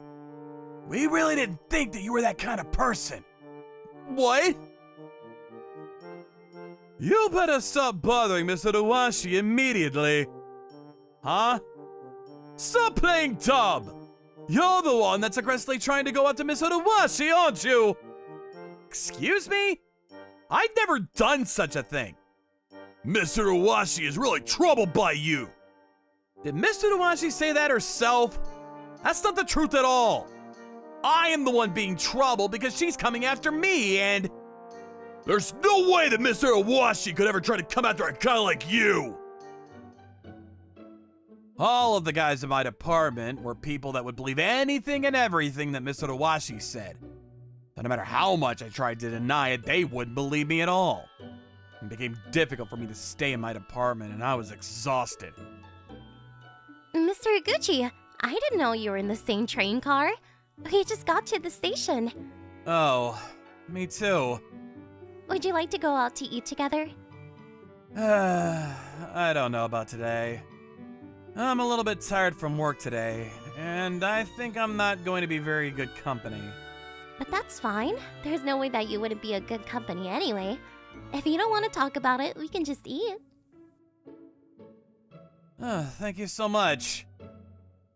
We really didn't think that you were that kind of person. What? You better stop bothering Mr. Urawashi immediately. Huh? Stop playing dumb! You're the one that's aggressively trying to go out to Miss Urawashi, aren't you? Excuse me? I've never done such a thing. Miss Urawashi is really troubled by you. Did Miss Urawashi say that herself? That's not the truth at all. I am the one being troubled because she's coming after me, and... There's no way that Miss Urawashi could ever try to come after a guy like you! All of the guys in my department were people that would believe anything and everything that Miss Urawashi said. But no matter how much I tried to deny it, they wouldn't believe me at all. It became difficult for me to stay in my department, and I was exhausted. Mr. Higuchi, I didn't know you were in the same train car. We just got to the station. Oh, me too. Would you like to go out to eat together? I don't know about today. I'm a little bit tired from work today, and I think I'm not going to be very good company. But that's fine. There's no way that you wouldn't be a good company anyway. If you don't want to talk about it, we can just eat. Thank you so much.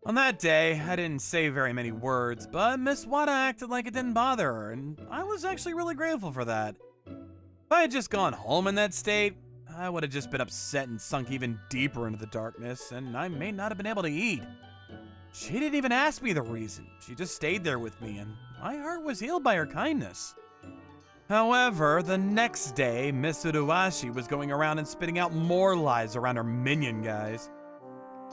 On that day, I didn't say very many words, but Miss Wada acted like it didn't bother her, and I was actually really grateful for that. If I had just gone home in that state, I would have just been upset and sunk even deeper into the darkness, and I may not have been able to eat. She didn't even ask me the reason. She just stayed there with me, and my heart was healed by her kindness. However, the next day, Miss Urawashi was going around and spitting out more lies around her minion guys.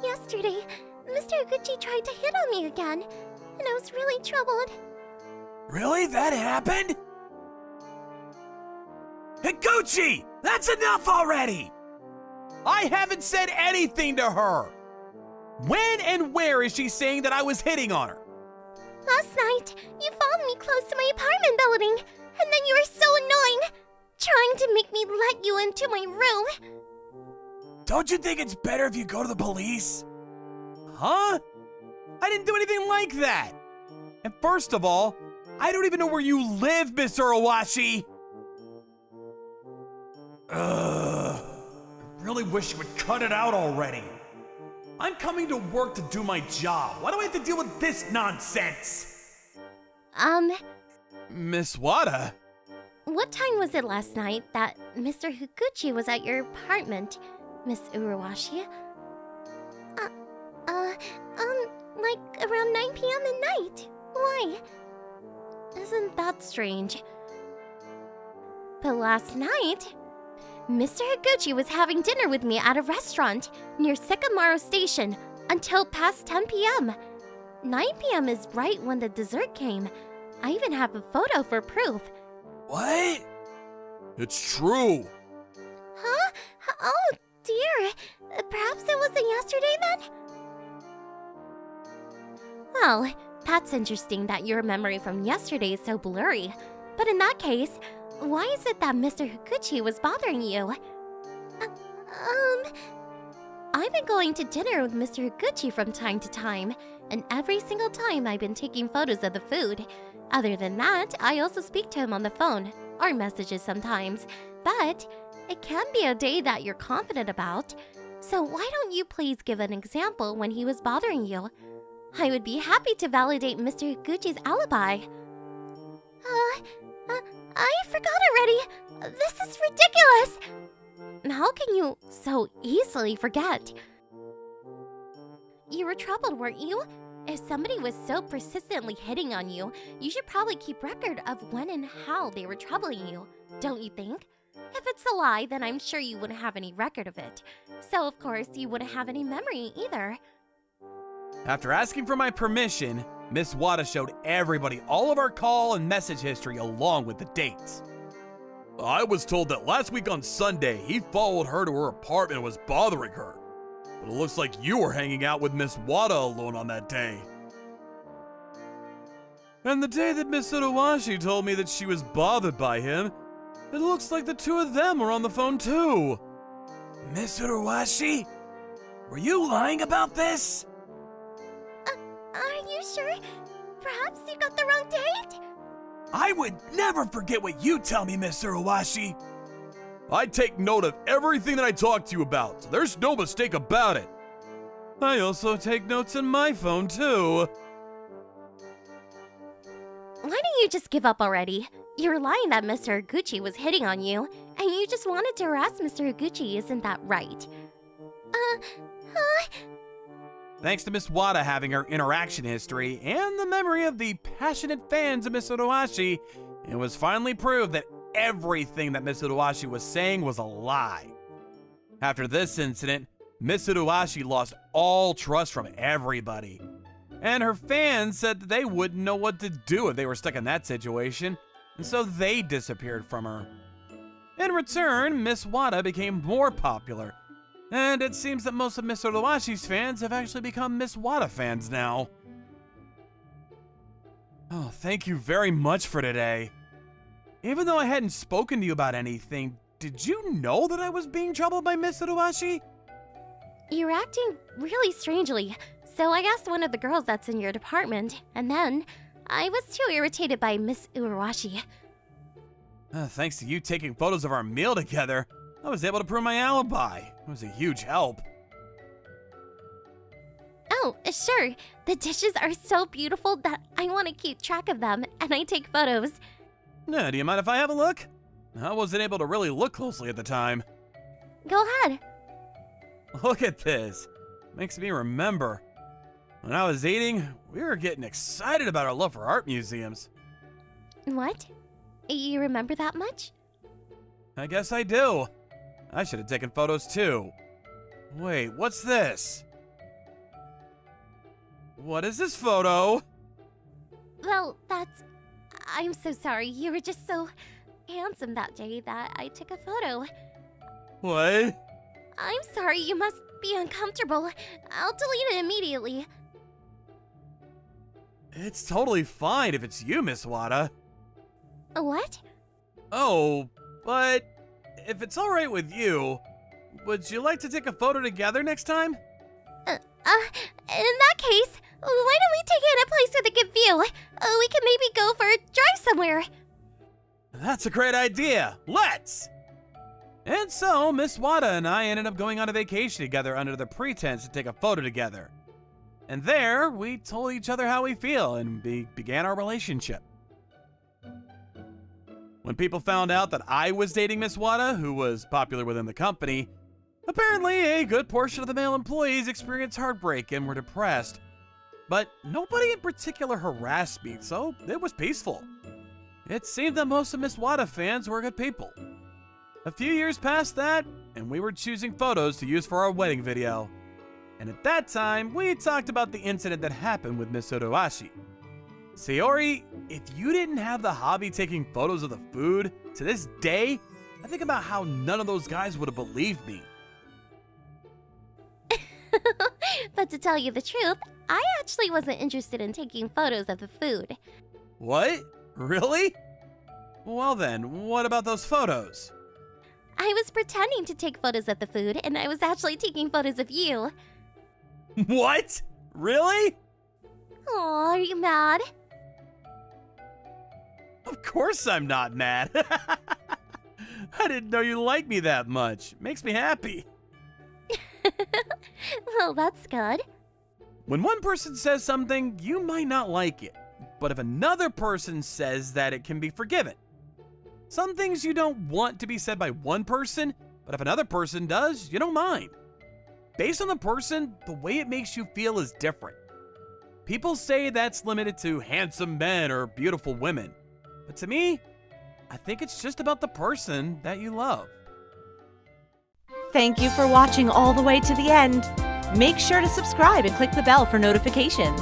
Yesterday, Mr. Higuchi tried to hit on me again, and I was really troubled. Really? That happened? Higuchi! That's enough already! I haven't said anything to her! When and where is she saying that I was hitting on her? Last night, you followed me close to my apartment building, And then you were so annoying, trying to make me let you into my room. Don't you think it's better if you go to the police? Huh? I didn't do anything like that. And first of all, I don't even know where you live, Mr. Iwashi. I really wish you would cut it out already. I'm coming to work to do my job. Why do I have to deal with this nonsense? Miss Wada? What time was it last night that Mr. Higuchi was at your apartment, Miss Uruwashi? Like around 9 p.m. at night. Why? Isn't that strange? But last night, Mr. Higuchi was having dinner with me at a restaurant near Sekamaru Station until past 10 p.m. 9 p.m. is right when the dessert came. I even have a photo for proof. What? It's true. Huh? Oh, dear. Perhaps it wasn't yesterday then? Well, that's interesting that your memory from yesterday is so blurry. But in that case, why is it that Mr. Higuchi was bothering you? I've been going to dinner with Mr. Higuchi from time to time, and every single time I've been taking photos of the food. Other than that, I also speak to him on the phone, or messages sometimes. But it can be a day that you're confident about. So why don't you please give an example when he was bothering you? I would be happy to validate Mr. Higuchi's alibi. I forgot already. This is ridiculous. How can you so easily forget? You were troubled, weren't you? If somebody was so persistently hitting on you, you should probably keep record of when and how they were troubling you, don't you think? If it's a lie, then I'm sure you wouldn't have any record of it. So, of course, you wouldn't have any memory either. After asking for my permission, Miss Wada showed everybody all of our call and message history along with the dates. I was told that last week on Sunday, he followed her to her apartment and was bothering her. But it looks like you were hanging out with Miss Wada alone on that day. And the day that Miss Uruwashi told me that she was bothered by him, it looks like the two of them were on the phone too. Miss Uruwashi? Were you lying about this? Are you sure? Perhaps you got the wrong date? I would never forget what you tell me, Miss Uruwashi. I take note of everything that I talk to you about, so there's no mistake about it. I also take notes on my phone, too. Why don't you just give up already? You were lying that Mr. Higuchi was hitting on you, and you just wanted to harass Mr. Higuchi, isn't that right? Thanks to Miss Wada having her interaction history and the memory of the passionate fans of Miss Uruwashi, it was finally proved that everything that Miss Uruwashi was saying was a lie. After this incident, Miss Uruwashi lost all trust from everybody. And her fans said that they wouldn't know what to do if they were stuck in that situation, and so they disappeared from her. In return, Miss Wada became more popular, and it seems that most of Miss Uruwashi's fans have actually become Miss Wada fans now. Oh, thank you very much for today. Even though I hadn't spoken to you about anything, did you know that I was being troubled by Miss Uruwashi? You're acting really strangely, so I asked one of the girls that's in your department, and then I was too irritated by Miss Uruwashi. Thanks to you taking photos of our meal together, I was able to prove my alibi. It was a huge help. Oh, sure. The dishes are so beautiful that I want to keep track of them, and I take photos. Do you mind if I have a look? I wasn't able to really look closely at the time. Go ahead. Look at this. Makes me remember. When I was eating, we were getting excited about our love for art museums. What? You remember that much? I guess I do. I should have taken photos too. Wait, what's this? What is this photo? Well, I'm so sorry. You were just so handsome that day that I took a photo. What? I'm sorry, you must be uncomfortable. I'll delete it immediately. It's totally fine if it's you, Miss Wada. What? Oh, but if it's alright with you, would you like to take a photo together next time? In that case, why don't we take it in a place with a good view? We can maybe go for a drive somewhere. That's a great idea. Let's! And so, Miss Wada and I ended up going on a vacation together under the pretense to take a photo together. And there, we told each other how we feel and began our relationship. When people found out that I was dating Miss Wada, who was popular within the company, apparently a good portion of the male employees experienced heartbreak and were depressed. But nobody in particular harassed me, so it was peaceful. It seemed that most of Miss Wada fans were good people. A few years past that, and we were choosing photos to use for our wedding video. And at that time, we talked about the incident that happened with Miss Otoashi. Sayori, if you didn't have the hobby taking photos of the food, to this day, I think about how none of those guys would have believed me. But to tell you the truth, I actually wasn't interested in taking photos of the food. What? Really? Well then, what about those photos? I was pretending to take photos of the food, and I was actually taking photos of you. What? Really? Aw, are you mad? Of course I'm not mad. I didn't know you liked me that much. Makes me happy. Well, that's good. When one person says something, you might not like it. But if another person says that, it can be forgiven. Some things you don't want to be said by one person, but if another person does, you don't mind. Based on the person, the way it makes you feel is different. People say that's limited to handsome men or beautiful women. But to me, I think it's just about the person that you love. Thank you for watching all the way to the end. Make sure to subscribe and click the bell for notifications.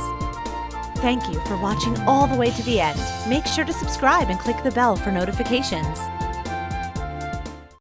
Thank you for watching all the way to the end. Make sure to subscribe and click the bell for notifications.